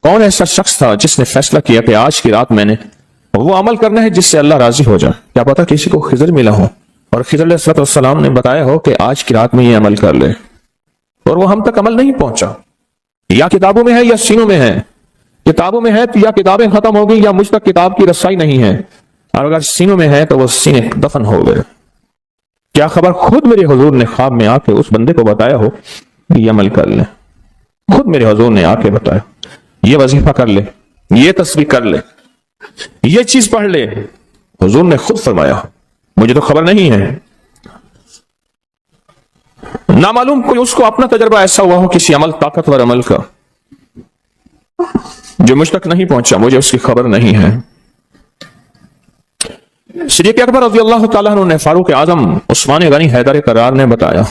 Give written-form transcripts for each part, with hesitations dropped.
کون ایسا شخص تھا جس نے فیصلہ کیا کہ آج کی رات میں نے وہ عمل کرنا ہے جس سے اللہ راضی ہو جائے؟ کیا پتا کسی کو خضر ملا ہو اور خضر علیہ السلام نے بتایا ہو کہ آج کی رات میں یہ عمل کر لے، اور وہ ہم تک عمل نہیں پہنچا، یا کتابوں میں ہے یا سینوں میں ہے۔ کتابوں میں ہے تو یا کتابیں ختم ہو گئی یا مجھ تک کتاب کی رسائی نہیں ہے، اور اگر سینوں میں ہے تو وہ سینے دفن ہو گئے۔ کیا خبر خود میرے حضور نے خواب میں آ کے اس بندے کو بتایا ہو یہ عمل کر لے، خود میرے حضور نے آ کے بتایا یہ وظیفہ کر لے، یہ تسبیح کر لے، یہ چیز پڑھ لے، حضور نے خود فرمایا، مجھے تو خبر نہیں ہے۔ نامعلوم کوئی اس کو اپنا تجربہ ایسا ہوا ہو کسی عمل، طاقتور عمل کا، جو مجھ تک نہیں پہنچا، مجھے اس کی خبر نہیں ہے۔ صدیق اکبر رضی اللہ تعالیٰ عنہ نے، فاروق اعظم عثمان غنی حیدر کرار نے بتایا،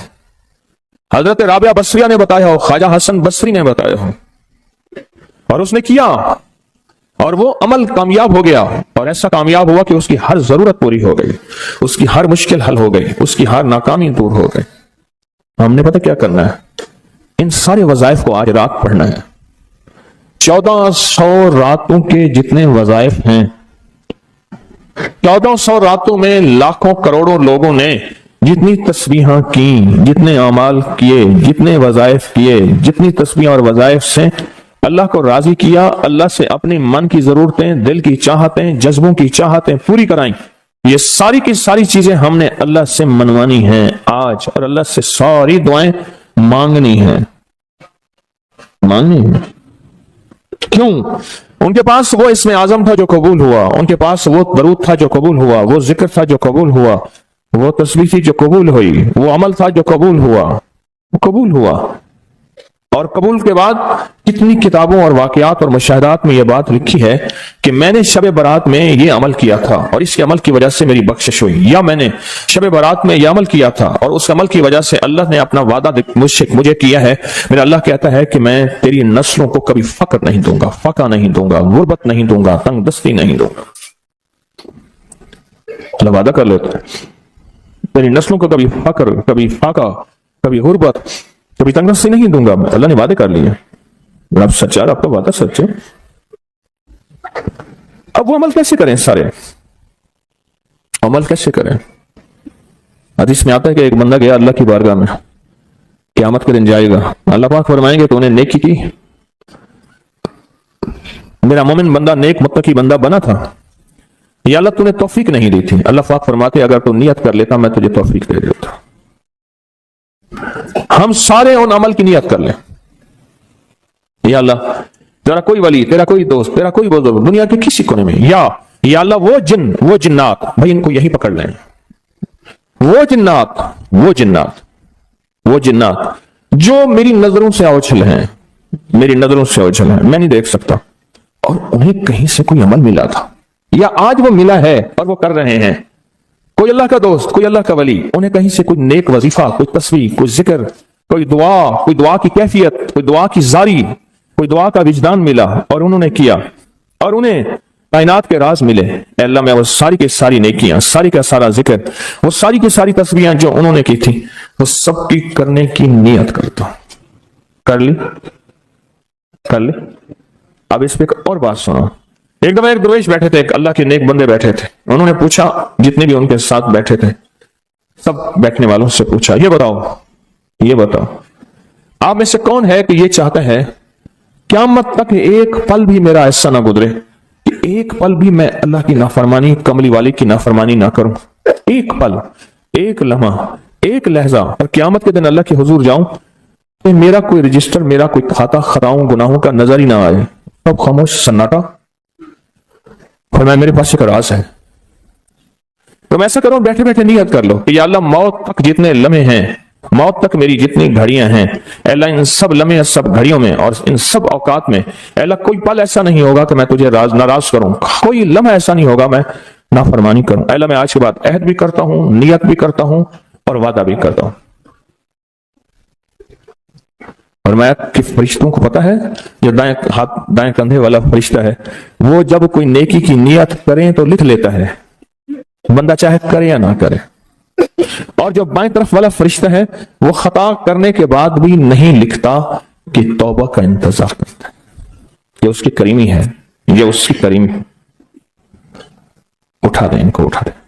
حضرت رابعہ بصریہ نے بتایا ہو، خواجہ حسن بصری نے بتایا ہو، اور اس نے کیا اور وہ عمل کامیاب ہو گیا، اور ایسا کامیاب ہوا کہ اس کی ہر ضرورت پوری ہو گئی، اس کی ہر مشکل حل ہو گئی، اس کی ہر ناکامی دور ہو گئی۔ ہم نے پتہ کیا کرنا ہے؟ ان سارے وظائف کو آج رات پڑھنا ہے۔ 1400 راتوں کے جتنے وظائف ہیں، 1400 راتوں میں لاکھوں کروڑوں لوگوں نے جتنی تسبیحاں کی، جتنے اعمال کیے، جتنے وظائف کیے، جتنی تسبیحاں اور وظائف سے اللہ کو راضی کیا، اللہ سے اپنی من کی ضرورتیں، دل کی چاہتیں، جذبوں کی چاہتیں پوری کرائیں، یہ ساری کی ساری چیزیں ہم نے اللہ سے منوانی ہیں آج، اور اللہ سے ساری دعائیں مانگنی ہیں۔ کیوں؟ ان کے پاس وہ اسم اعظم تھا جو قبول ہوا، ان کے پاس وہ درود تھا جو قبول ہوا، وہ ذکر تھا جو قبول ہوا، وہ تسبیح تھی جو قبول ہوئی، وہ عمل تھا جو قبول ہوا۔ اور قبول کے بعد کتنی کتابوں اور واقعات اور مشاہدات میں یہ بات لکھی ہے کہ میں نے شب برات میں یہ عمل کیا تھا اور اس کے عمل کی وجہ سے میری بخشش ہوئی، یا میں نے شب برات میں یہ عمل کیا تھا اور اس عمل کی وجہ سے اللہ نے اپنا وعدہ مجھے کیا ہے، میرا اللہ کہتا ہے کہ میں تیری نسلوں کو کبھی فقر نہیں دوں گا، فقہ نہیں دوں گا، غربت نہیں دوں گا، تنگ دستی نہیں دوں گا۔ اللہ وعدہ کر لیتا ہے تیری نسلوں کو کبھی فقر، کبھی فاقہ، کبھی غربت، کبھی تنگ دستی نہیں دوں گا۔ اللہ نے وعدے کر لیے، رب سچا، آپ کا وعدہ سچ ہے۔ اب وہ عمل کیسے کریں؟ سارے عمل کیسے کریں؟ حدیث میں آتا ہے کہ ایک بندہ گیا اللہ کی بارگاہ میں، قیامت کے دن جائے گا، اللہ پاک فرمائیں گے تو انہیں نیکی کی، میرا مومن بندہ نیک متقی بندہ بنا تھا، یا اللہ تو نے توفیق نہیں دی تھی؟ اللہ پاک فرماتے اگر تو نیت کر لیتا میں تجھے توفیق دے دیتا۔ ہم سارے ان عمل کی نیت کر لیں، یا اللہ تیرا کوئی ولی، تیرا کوئی دوست، تیرا کوئی بزرگ دنیا کے کسی کونے میں، یا اللہ وہ جن، وہ جنات، بھائی ان کو یہی پکڑ لیں، وہ جنات جو میری نظروں سے اوجھل ہیں، میں نہیں دیکھ سکتا، اور انہیں کہیں سے کوئی عمل ملا تھا یا آج وہ ملا ہے اور وہ کر رہے ہیں، کوئی اللہ کا دوست، کوئی اللہ کا ولی، انہیں کہیں سے کوئی نیک وظیفہ، کوئی تسبیح، کوئی ذکر، کوئی دعا کی کیفیت، کوئی دعا کی زاری، کوئی دعا کا وجدان ملا اور انہوں نے کیا، اور انہیں کائنات کے راز ملے۔ اے اللہ میں وہ ساری کی ساری نیکیاں، ساری کا سارا ذکر، وہ ساری کی ساری تسبیحاں جو انہوں نے کی تھی، وہ سب کی کرنے کی نیت کرتا ہوں۔ کر لی۔ اب اس پہ ایک اور بات سنو۔ ایک دفعہ ایک درویش بیٹھے تھے، ایک اللہ کے نیک بندے بیٹھے تھے، انہوں نے پوچھا، جتنے بھی ان کے ساتھ بیٹھے تھے سب بیٹھنے والوں سے پوچھا، یہ بتاؤ آپ میں سے کون ہے کہ یہ چاہتا ہے قیامت تک ایک پل بھی میرا ایسا نہ گزرے کہ ایک پل بھی میں اللہ کی نافرمانی، کملی والے کی نافرمانی نہ کروں، ایک پل، ایک لمحہ، ایک لہجہ، اور قیامت کے دن اللہ کے حضور جاؤں کہ میرا کوئی رجسٹر، میرا کوئی کھاتا خطاؤں گناہوں کا نظر ہی نہ آئے، سب خاموش، سناٹا۔ فرمایا میرے پاس ایک راز ہے، تم ایسا کرو، بیٹھے بیٹھے نیت کر لو کہ یا اللہ موت تک جتنے لمحے ہیں، موت تک میری جتنی گھڑیاں ہیں، اے اللہ ان سب لمحے، سب گھڑیوں میں اور ان سب اوقات میں اے اللہ کوئی پل ایسا نہیں ہوگا کہ میں تجھے ناراض کروں، کوئی لمحہ ایسا نہیں ہوگا میں نافرمانی کروں۔ اے اللہ میں آج کے بعد عہد بھی کرتا ہوں، نیت بھی کرتا ہوں اور وعدہ بھی کرتا ہوں۔ فرمایا کہ فرشتوں کو پتا ہے، جو دائیں کندھے والا فرشتہ ہے وہ جب کوئی نیکی کی نیت کریں تو لکھ لیتا ہے، بندہ چاہے کرے یا نہ کرے، اور جو بائیں طرف والا فرشتہ ہے وہ خطا کرنے کے بعد بھی نہیں لکھتا کہ توبہ کا انتظار کرتا ہے۔ یہ اس کی کریمی ہے، یہ اس کی کریمی، اٹھا دیں ان کو، اٹھا دیں،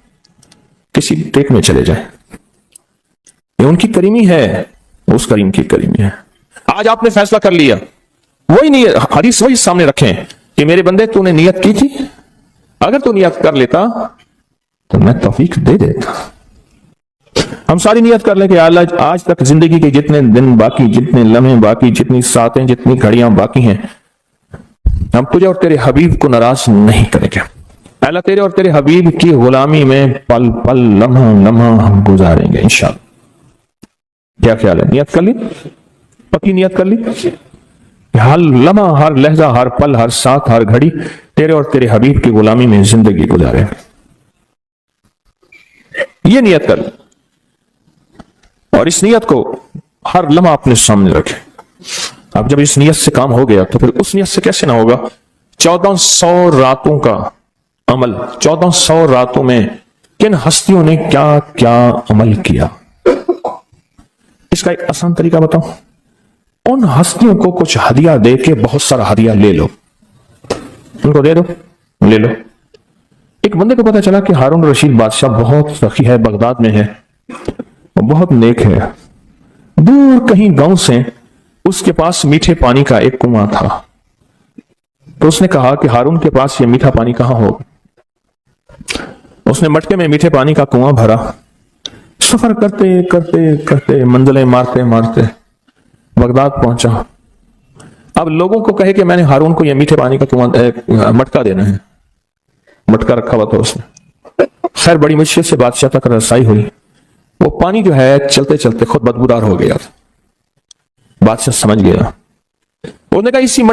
کسی ٹیک میں چلے جائیں، یہ ان کی کریمی ہے، اس کریم کی کریمی ہے۔ آج آپ نے فیصلہ کر لیا، وہی نیت، حدیث وہی سامنے رکھیں کہ میرے بندے تو نے نیت کی تھی، اگر تو نیت کر لیتا تو میں توفیق دے دیتا۔ ہم ساری نیت کر لیں کہ اللہ آج تک زندگی کے جتنے دن باقی، جتنے لمحے باقی، جتنی ساعتیں، جتنی گھڑیاں باقی ہیں، ہم تجھے اور تیرے حبیب کو ناراض نہیں کریں گے۔ اللہ تیرے اور تیرے حبیب کی غلامی میں پل پل، لمحہ لمحہ ہم گزاریں گے انشاءاللہ۔ کیا خیال ہے؟ نیت کر لی؟ پکی نیت کر لی؟ ہر لمحہ، ہر لہجہ، ہر پل، ہر ساتھ، ہر گھڑی تیرے اور تیرے حبیب کی غلامی میں زندگی گزاریں گے، یہ نیت کر لی، اور اس نیت کو ہر لمحہ اپنے سامنے رکھیں۔ اب جب اس نیت سے کام ہو گیا تو پھر اس نیت سے کیسے نہ ہوگا؟ 1400 راتوں کا عمل، 1400 راتوں میں کن ہستیوں نے کیا کیا عمل کیا، اس کا ایک آسان طریقہ بتاؤں۔ ان ہستیوں کو کچھ ہدیہ دے کے بہت سارا ہدیہ لے لو، ان کو دے دو، لے لو۔ ایک بندے کو پتا چلا کہ ہارون رشید بادشاہ بہت سخی ہے، بغداد میں ہے، بہت نیک ہے، دور کہیں گاؤں سے اس کے پاس میٹھے پانی کا ایک کنواں تھا، تو اس نے کہا کہ ہارون کے پاس یہ میٹھا پانی کہاں ہو؟ اس نے مٹکے میں میٹھے پانی کا کنواں بھرا، سفر کرتے کرتے کرتے، منزلیں مارتے مارتے بغداد پہنچا۔ اب لوگوں کو کہے کہ میں نے ہارون کو یہ میٹھے پانی کا کنواں مٹکا دینا ہے، مٹکا رکھا ہوا تھا اس نے۔ خیر بڑی مشکل سے بادشاہ تک رسائی ہوئی، وہ پانی جو ہے چلتے چلتے خود بدبودار ہو گیا تھا۔ بادشاہ سمجھ گیا، انہوں نے کہا اسی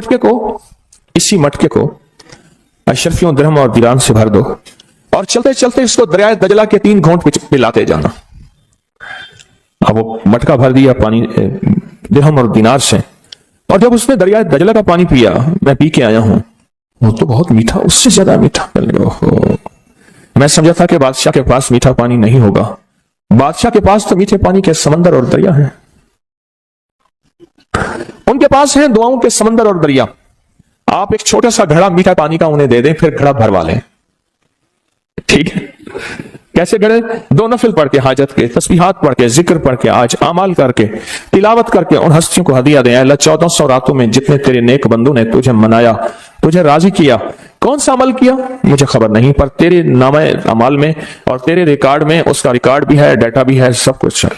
مٹکے کو اشرفیوں، درہم اور دیران سے بھر دو، اور چلتے چلتے اس کو دریائے دجلہ کے 3 گھونٹ پلاتے جانا۔ اب وہ مٹکا بھر دیا پانی درہم اور دینار سے، اور جب اس نے دریائے دجلہ کا پانی پیا، میں پی کے آیا ہوں، وہ تو بہت میٹھا، اس سے زیادہ میٹھا۔ میں سمجھا تھا کہ بادشاہ کے پاس میٹھا پانی نہیں ہوگا، بادشاہ کے پاس تو میٹھے پانی کے سمندر اور دریا ہیں، ان کے پاس ہیں دعاؤں کے سمندر اور دریا۔ آپ ایک چھوٹا سا گھڑا میٹھا پانی کا انہیں دے دیں، پھر گھڑا بھروا لیں، ٹھیک ہے؟ کیسے گھڑے؟ 2 نفل پڑھ کے، حاجت کے، تسبیحات پڑھ کے، ذکر پڑھ کے، آج اعمال کر کے، تلاوت کر کے ان ہستیوں کو ہدیہ دیں۔ اللہ 1400 راتوں میں جتنے تیرے نیک بندوں نے تجھے منایا، تجھے راضی کیا، کون سا عمل کیا مجھے خبر نہیں، پر تیرے نامہ اعمال میں اور تیرے ریکارڈ میں اس کا ریکارڈ بھی ہے، ڈیٹا بھی ہے، سب کچھ ہے،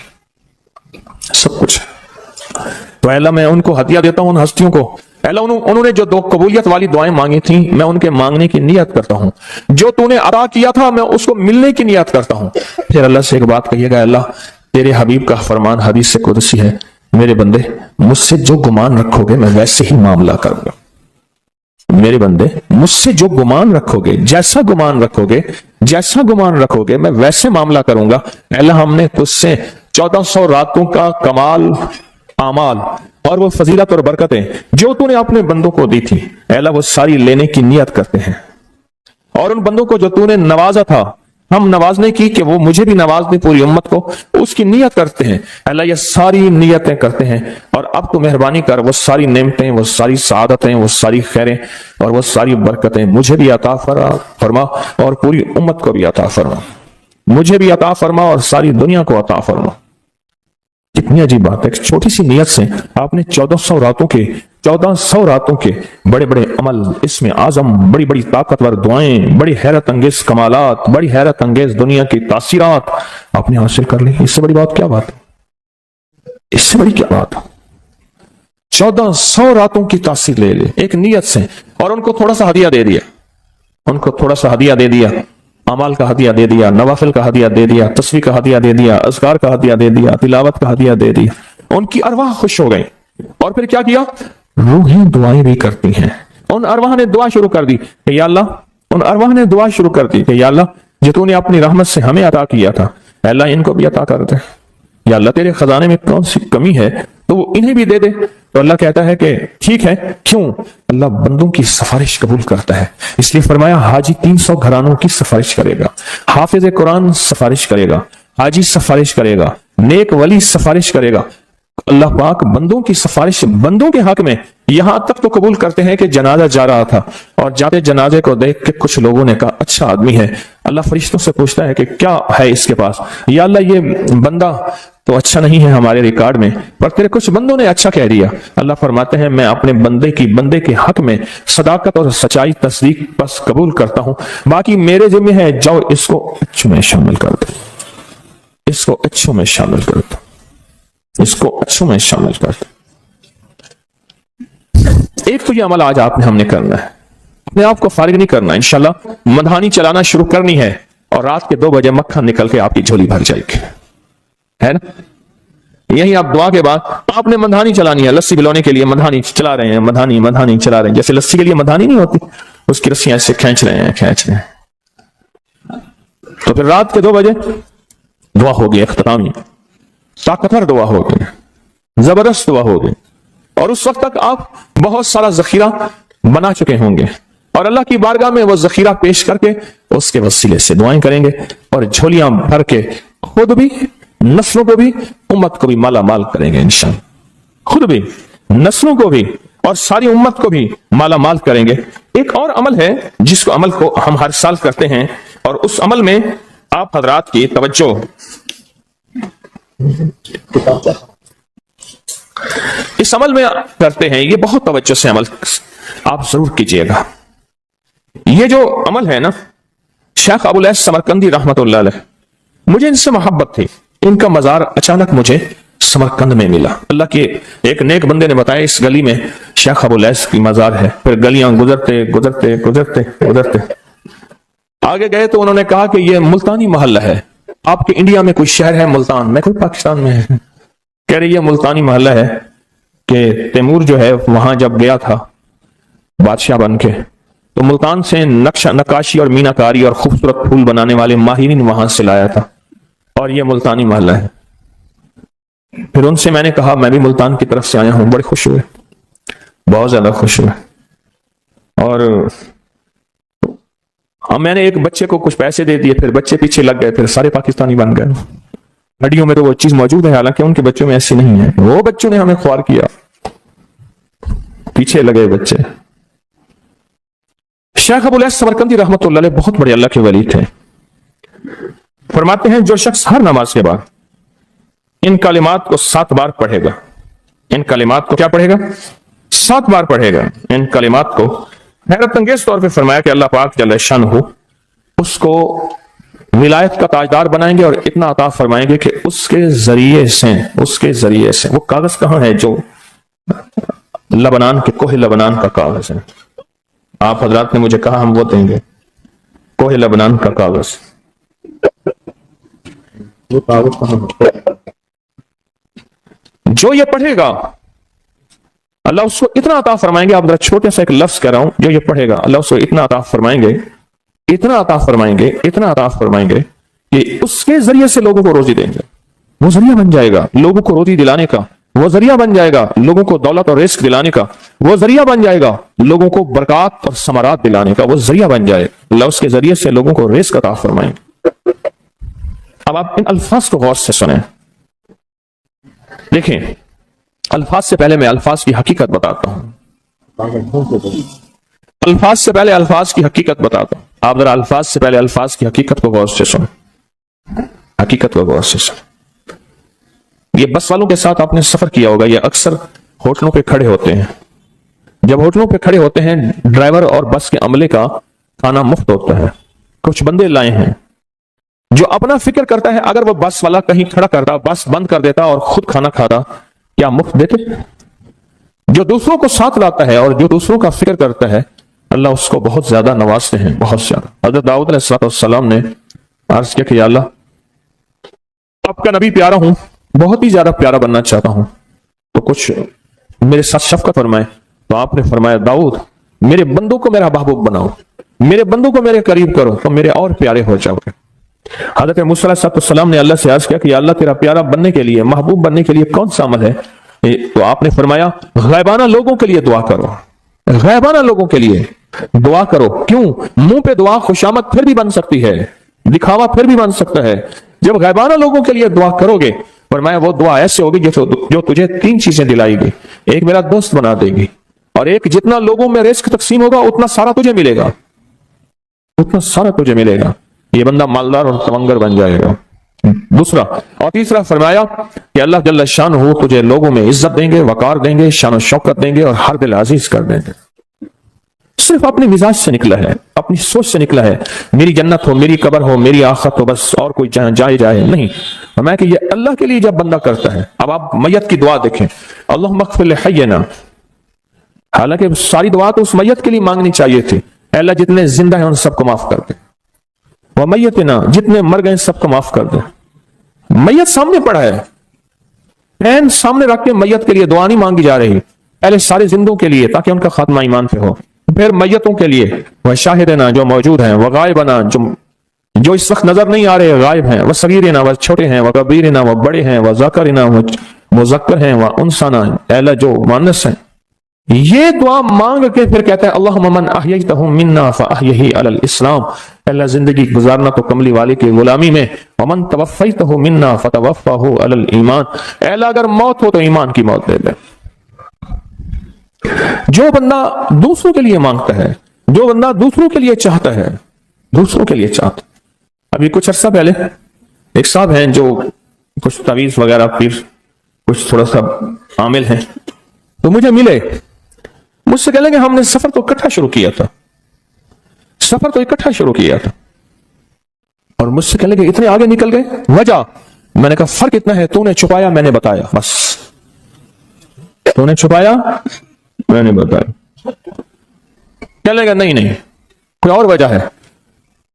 سب کچھ ہے۔ تو اللہ میں ان کو ہدیہ دیتا ہوں، ان ہستیوں کو۔ اللہ انہوں نے جو 2 قبولیت والی دعائیں مانگی تھیں، میں ان کے مانگنے کی نیت کرتا ہوں، جو تو نے عطا کیا تھا میں اس کو ملنے کی نیت کرتا ہوں۔ پھر اللہ سے ایک بات کہیے گا، اللہ تیرے حبیب کا فرمان حدیث سے قدسی ہے، میرے بندے مجھ سے جو گمان رکھو گے میں ویسے ہی معاملہ کروں گا۔ میرے بندے مجھ سے جو گمان رکھو گے، جیسا گمان رکھو گے، جیسا گمان رکھو گے میں ویسے معاملہ کروں گا۔ اللہ ہم نے تجھ سے 1400 راتوں کا کمال اعمال اور وہ فضیلت اور برکتیں جو تو نے اپنے بندوں کو دی تھی، اللہ وہ ساری لینے کی نیت کرتے ہیں، اور ان بندوں کو جو تو نے نوازا تھا، ہم نوازنے کی کہ وہ مجھے بھی نواز دے، پوری امت کو، اس کی نیت کرتے ہیں۔ اللہ یہ ساری نیتیں کرتے ہیں، اور اب تو مہربانی کر وہ ساری نعمتیں، وہ ساری سعادتیں، وہ ساری خیریں اور وہ ساری برکتیں مجھے بھی عطا فرما اور پوری امت کو بھی عطا فرما، مجھے بھی عطا فرما اور ساری دنیا کو عطا فرما۔ کتنی عجیب بات ہے، ایک چھوٹی سی نیت سے آپ نے 1400 راتوں کے بڑے بڑے عمل، اس میں اعظم، بڑی بڑی طاقتور دعائیں، بڑی حیرت انگیز کمالات، بڑی حیرت انگیز دنیا کی تاثیرات آپ نے حاصل کر لی۔ اس سے بڑی بات کیا بات ہے؟ اس سے بڑی کیا بات ہے؟ 1400 راتوں کی تاثیر لے لے ایک نیت سے، اور ان کو تھوڑا سا ہدیہ دے دیا، ان کو تھوڑا سا ہدیہ دے دیا، اعمال کا ہدیہ دے دیا، نوافل کا ہدیہ دے دیا، تسبیح کا ہدیہ دے دیا، اذکار کا ہدیہ دے دیا، تلاوت کا ہدیہ دے دیا۔ ان کی ارواح خوش ہو گئی، اور پھر کیا کیا؟ روحیں دعائیں بھی کرتی ہیں۔ ان ارواح نے دعا شروع کر دی کہ یا اللہ، ان ارواح نے دعا شروع کر دی کہ یا اللہ جو تو نے اپنی رحمت سے ہمیں عطا کیا تھا، اللہ ان کو بھی عطا کر دے، یا اللہ تیرے خزانے میں کون سی کمی ہے تو وہ انہیں بھی دے دے۔ تو اللہ کہتا ہے کہ ٹھیک ہے، کیوں؟ اللہ بندوں کی سفارش قبول کرتا ہے، اس لیے فرمایا حاجی 300 گھرانوں کی سفارش کرے گا، حافظ قرآن سفارش کرے گا، حاجی سفارش کرے گا، نیک ولی سفارش کرے گا، اللہ पाक बंदों की सिफारिश बंदों के हक में यहां तक तो कबूल करते हैं कि जनाजा जा रहा था और जाते जनाजे को देख के कुछ लोगों ने कहा अच्छा आदमी है। अल्लाह फरिश्तों से पूछता है कि क्या है इसके पास, या अल्लाह ये बंदा तो अच्छा नहीं है हमारे रिकॉर्ड में, पर तेरे कुछ बंदों ने अच्छा कह दिया। अल्लाह फरमाते हैं मैं अपने बंदे के हक में सदाकत और सच्चाई तस्दीक बस कबूल करता हूं, बाकी मेरे जिम्मे है, जाओ इसको अच्छों में शामिल कर दो, इसको अच्छों में शामिल कर दो, इसको अच्छों में शामिल कर दो। एक तो ये अमल आज आपने हमने करना है, अपने आप को फारिग नहीं करना, इंशाल्लाह मधानी चलाना शुरू करनी है और रात के 2 बजे मक्खन निकल के आपकी झोली भर जाएगी, है ना। यही आप दुआ के बाद आपने मधानी चलानी है, लस्सी पिलाने के लिए मधानी चला रहे हैं, मधानी चला रहे हैं, जैसे लस्सी के लिए मधानी नहीं होती, उसकी रस्सियां ऐसे खींच रहे हैं। तो फिर रात के 2 बजे दुआ होगी, इख्तितामी ताकतवर दुआ होगी, जबरदस्त दुआ होगी, और उस वक्त तक आप बहुत सारा जखीरा बना चुके होंगे और अल्लाह की बारगाह में वो जखीरा पेश करके उसके वसीले से दुआएं करेंगे और झोलियां भर के खुद भी, नस्लों को भी, उम्मत को भी माला माल करेंगे इंशाअल्लाह। खुद भी, नस्लों को भी और सारी उम्मत को भी माला माल करेंगे। एक और अमल है जिसको अमल को हम हर साल करते हैं और उस अमल में आप हजरात की तवज्जो, इस अमल में करते हैं, ये बहुत तवज्जो से अमल आप जरूर कीजिएगा। ये जो अमल है ना, शेख अबुल ऐस समरकंदी रहमतुल्लाह अलैह, मुझे इनसे मोहब्बत थी, इनका मजार अचानक मुझे समरकंद में मिला। अल्लाह के एक नेक बंदे ने बताया इस गली में शेख अबुल ऐस की मजार है। फिर गलियां गुजरते गुजरते गुजरते गुजरते आगे गए तो उन्होंने कहा कि ये मुल्तानी मोहल्ला है, आपके इंडिया में कोई शहर है मुल्तान? मैं कोई पाकिस्तान में है। कह रही है मुल्तानी मोहल्ला है कि तैमूर जो है वहां जब गया था बादशाह बन के, तो मुल्तान से नक्काशी और मीनाकारी और खूबसूरत फूल बनाने वाले माहिरीन वहां से लाया था और ये मुल्तानी मोहल्ला है। फिर उनसे मैंने कहा मैं भी मुल्तान की तरफ से आया हूं, बड़े खुश हुए, बहुत ज्यादा खुश हुए। और मैंने एक बच्चे को कुछ पैसे दे दिए, फिर बच्चे पीछे लग गए, फिर सारे पाकिस्तानी बन गए। हड्डियों में तो वो चीज मौजूद है, हालांकि उनके बच्चों में ऐसी नहीं है। वो बच्चों ने हमें ख्वार किया, पीछे लगे बच्चे। शेख अबुल ऐस समरकंदी रहमतुल्लाह अलैह बहुत बड़े अल्लाह के वली थे। फरमाते हैं जो शख्स हर नमाज के बाद इन कलिमात को 7 बार पढ़ेगा, इन कलिमात को क्या पढ़ेगा? 7 बार पढ़ेगा। इन कलिमात को हैरत अंगेज तौर पे फरमाया कि अल्लाह पाक जल्ल शानहू उसको विलायत का ताजदार बनाएंगे और इतना अता फरमाएंगे कि उसके जरिए से वो कागज कहां है जो लबनान के कोहे लबनान का कागज है। आप हजरात ने मुझे कहा हम वो देंगे, कोहे लबनान का कागज। वो कागज कहां है? जो ये पढ़ेगा अल्लाह उसको इतना अता फरमाएंगे। आप जरा छोटे सा एक लफ्ज कह रहा हूं, जो ये पढ़ेगा अल्लाह उसको इतना अता फरमाएंगे, इतना अता फरमाएंगे, इतना अता फरमाएंगे कि उसके जरिए से लोगों को रोजी देंगे। वो जरिया बन जाएगा लोगों को रोजी दिलाने का, वो जरिया बन जाएगा लोगों को दौलत और रिस्क दिलाने का, वो जरिया बन जाएगा लोगों को बरकत और समारात दिलाने का, वो जरिया बन जाए। अल्लाह उसके जरिए से लोगों को रिस्क अता फरमाएंगे। अब आप इन अल्फाज को गौर से सुने। देखें, अल्फाज से पहले मैं अल्फाज की हकीकत बताता हूं। अल्फाज से पहले अल्फाज की हकीकत बताता हूं। आप जरा अल्फाज से पहले अल्फाज की हकीकत को गौर से सुने, हकीकत को गौर से सुने। ये बस वालों के साथ आपने सफर किया होगा, ये अक्सर होटलों पे खड़े होते हैं। जब होटलों पे खड़े होते हैं, ड्राइवर और बस के अमले का खाना मुफ्त होता है। कुछ बंदे लाए हैं जो अपना फिक्र करता है, अगर वो बस वाला कहीं खड़ा करता, बस बंद कर देता और खुद खाना खाता, क्या मुफ्त देते? जो दूसरों को साथ लाता है और जो दूसरों का फिक्र करता है, अल्लाह उसको बहुत ज्यादा नवाजते हैं, बहुत ज्यादा। हजरत दाऊद अलैहिस्सलाम ने अर्ज किया कि या अल्लाह, आपका नबी प्यारा हूं, बहुत ही ज्यादा प्यारा बनना चाहता हूं, तो कुछ मेरे साथ शफकत फरमाए। तो आपने फरमाया दाऊद, मेरे बंदों को मेरा महबूब बनाओ, मेरे बंदों को मेरे करीब करो, तो मेरे और प्यारे हो जाओगे। हजरत मूसा अलैहिस्सलाम ने अल्लाह से अर्ज किया कि अल्लाह तेरा प्यारा बनने के लिए, महबूब बनने के लिए कौन सा अमल है? तो आपने फरमाया गैबाना लोगों के लिए दुआ करो, गैबाना लोगों के लिए दुआ करो। क्यों? मुंह पे दुआ खुशामद फिर भी बन सकती है, दिखावा फिर भी बन सकता है। जब गैबाना लोगों के लिए दुआ करोगे फरमाया वो दुआ ऐसे होगी जो तुझे 3 चीजें दिलाएगी। एक मेरा दोस्त बना देगी, और एक जितना लोगों में रिस्क तकसीम होगा उतना सारा तुझे मिलेगा, उतना सारा तुझे मिलेगा। ये बंदा मालदार और तवंगर बन जाएगा। दूसरा और तीसरा फरमाया कि अल्लाह जल्ल शानहू तुझे लोगों में इज्जत देंगे, वकार देंगे, शान शौकत देंगे और हर दिल अजीज कर देंगे। सिर्फ अपने मिजाज से निकला है, अपनी सोच से निकला है, मेरी जन्नत हो, मेरी कब्र हो, मेरी आखिरत हो, बस और कोई जाए जाए नहीं। मैं कि ये अल्लाह के लिए जब बंदा करता है। अब आप मैयत की दुआ देखें, अल्लाहुम्मा मग़फ़िर लिहय्यिना, हालांकि सारी दुआ तो उस मैयत के लिए मांगनी चाहिए थी, अल्लाह जितने जिंदा हैं उन सबको माफ कर दे, वह मैयतना जितने मर गए सबको माफ कर दे। मैयत सामने पड़ा है, पैन सामने रख के मैयत के लिए दुआ नहीं मांगी जा रही, पहले सारे जिंदों के लिए ताकि उनका खात्मा ईमान पे हो, फिर मैयतों के लिए वह शाहिदना जो मौजूद हैं, वह गायबना जो इस वक्त नजर नहीं आ रहे गायब हैं, वह सगीरना वह छोटे हैं, वह कबीरना वह बड़े हैं, वह ज़ाकरना वह मुज़क्कर हैं, वह उनसाना अल्लाह जो मुअन्नस हैं। ये दुआ मांग के फिर कहता है अल्लाहुम्मा मन अहयैतहु मिन्ना फअहयिही अलल इस्लाम, अल्लाह जिंदगी गुजारना तो कमली वाले की गुलामी में, वमन तवफ़्फ़ैतहु मिन्ना फतवफ़्फ़हु अलल ईमान, अल्लाह अगर मौत हो तो ईमान की मौत दे दे। जो बंदा दूसरों के लिए मांगता है, जो बंदा दूसरों के लिए चाहता है, दूसरों के लिए चाहता। अभी कुछ अर्सा पहले एक साहब हैं जो कुछ तवीज वगैरह फिर कुछ थोड़ा सा आमिल हैं, तो मुझे मिले, मुझसे कह लेंगे हमने सफर तो इकट्ठा शुरू किया था, सफर तो इकट्ठा शुरू किया था, और मुझसे कह लेंगे इतने आगे निकल गए, वजह? मैंने कहा फर्क इतना है, तूने छुपाया मैंने बताया, बस तूने छुपाया मैंने बताया। कह लेगा नहीं नहीं कोई और वजह है।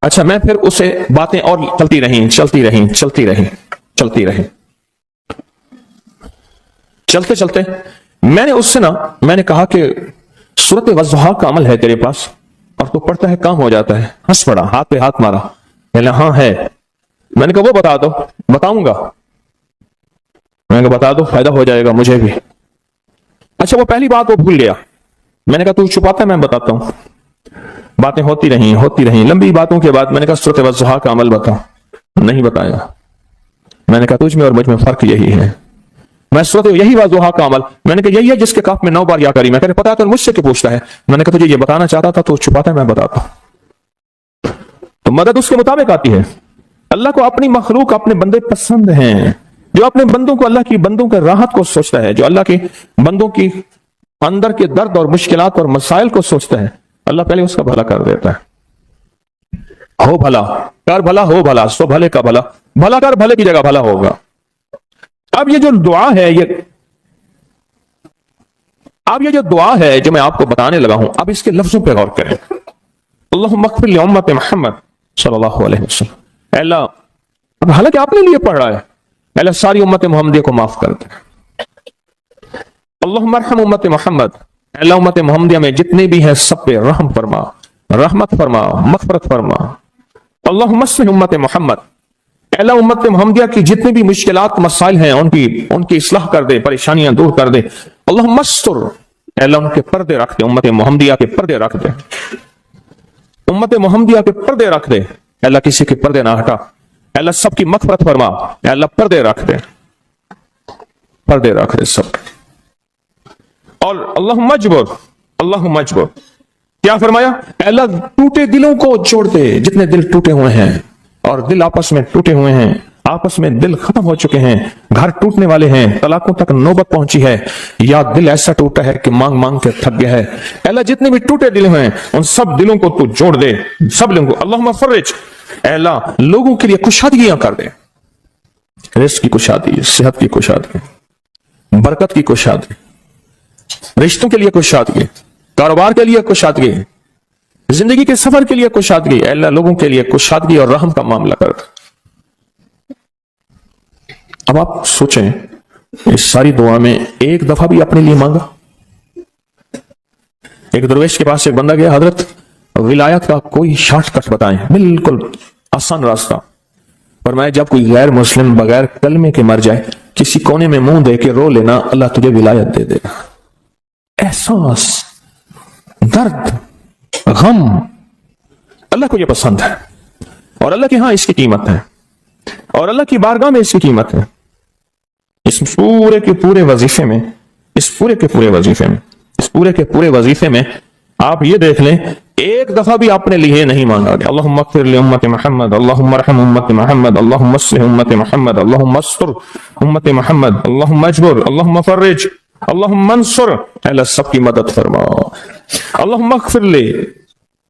अच्छा, मैं फिर उसे बातें और चलती रही चलती रही चलती रही चलती रही, चलते चलते मैंने उससे मैंने कहा कि सूरत वज़्ज़ुहा का अमल है तेरे पास और तू पढ़ता है काम हो जाता है। हंस पड़ा, हाथ पे हाथ मारा, कहला हाँ है। मैंने कहा वो बता दो। बताऊंगा, मैंने कहा बता दो, फायदा हो जाएगा मुझे भी। अच्छा, वो पहली बात वो भूल गया। मैंने कहा तू छुपाता है मैं बताता हूं। बातें होती रही लंबी बातों के बाद मैंने कहा सूरत वज़्ज़ुहा का अमल बता। नहीं बताया। मैंने कहा तुझ में और मुझ में फर्क यही है, मैं सूरत यही वज़्ज़ुहा का अमल, मैंने कहा यही है जिसके काफ में 9 बार या करी। मैं कह पता है तो मुझसे क्यों पूछता है? मैंने कहा तुझे ये बताना चाहता था तो छुपाता है मैं बताता। तो मदद उसके मुताबिक आती है। अल्लाह को अपनी मखलूक अपने बंदे पसंद हैं, जो अपने बंदों को अल्लाह की बंदों के राहत को सोचता है, जो अल्लाह के बंदों की अंदर के दर्द और मुश्किलात और मसाइल को सोचता है, अल्लाह पहले उसका भला कर देता है। हो भला कर भला, हो भला सो भले का भला, भला कर भले की जगह भला होगा। अब ये जो दुआ है, ये जो दुआ है जो मैं आपको बताने लगा हूं, अब इसके लफ्जों पे गौर करें। अल्लाहुम्मा मग़फ़िर लि उम्मति मुहम्मद सल्लल्लाहु अलैहि वसल्लम। अल्लाह, अब हालांकि आपने लिए पढ़ रहा है, अल्लाह सारी उम्मत मोहम्मदिया को माफ कर दे। अल्लाहुम्मा अर्हम उम्मति मुहम्मद, अल्लाह उम्मत मोहम्मदिया में जितने भी हैं सब पे रहम फरमा, रहमत फरमा, मग़फ़िरत फरमा। अल्लाहुम्मा अस्लिह उम्मति मुहम्मद, अल्लाह उम्मत मोहम्मदिया की जितनी भी मुश्किलात मसाइल हैं उनकी इस्लाह कर दे, परेशानियां दूर कर दे। अल्लाहुम्मा अस्तर, अल्लाह उनके पर्दे रख दे, उम्मत मोहम्मदिया के पर्दे रख दे, उम्मत मोहम्मदिया के पर्दे रख दे। अल्लाह किसी के पर्दे ना हटा, अल्लाह सबकी मग़फ़िरत फरमा, अल्लाह पर्दे रख दे, पर्दे रख दे सब। और अल्लाहुम्मा अजबर, क्या फरमाया? अल्लाह टूटे दिलों को जोड़ दे, जितने दिल टूटे हुए हैं और दिल आपस में टूटे हुए हैं, आपस में दिल खत्म हो चुके हैं, घर टूटने वाले हैं, तलाकों तक नौबत पहुंची है, या दिल ऐसा टूटा है कि मांग मांग के थक गया है। अल्लाह जितने भी टूटे दिल हैं उन सब दिलों को तू जोड़ दे, सब लोगों को। अल्लाहुम्मा फर्रिज, अल्लाह लोगों के लिए कुशादगियां कर दे, रिज़्क़ की कुशादगी, सेहत की कुशादगी, बरकत की कुशादगी, रिश्तों के लिए कुशादगी, कारोबार के लिए कुशादगी, जिंदगी के सफर के लिए कुशादगी। अल्लाह लोगों के लिए कुशादगी और रहम का मामला कर दे। अब आप सोचें, इस सारी दुआ में एक दफा भी अपने लिए मांगा? एक दरवेश के पास एक बंदा गया, हजरत विलायत का कोई शॉर्टकट बताएं, बिल्कुल आसान रास्ता। फरमाया जब कोई गैर मुस्लिम बगैर कलमे के मर जाए, किसी कोने में मुंह दे के रो लेना, अल्लाह तुझे विलायत दे देगा। एहसास, दर्द, गम, अल्लाह को ये पसंद है और अल्लाह के यहां इसकी कीमत है और अल्लाह की बारगाह में इसकी कीमत है। اس پورے کے پورے وظیفے میں آپ یہ دیکھ لیں ایک دفعہ بھی آپ نے لیے نہیں مانگا کہ اللہم اغفر لامت محمد، اللہم ارحم امت محمد، اللہم اصلح امت محمد، اللہم استر امت محمد، اللہم اجبر، اللہم فرج، اللہم منصر، اللہ سب کی مدد فرما، اللہم اغفر لی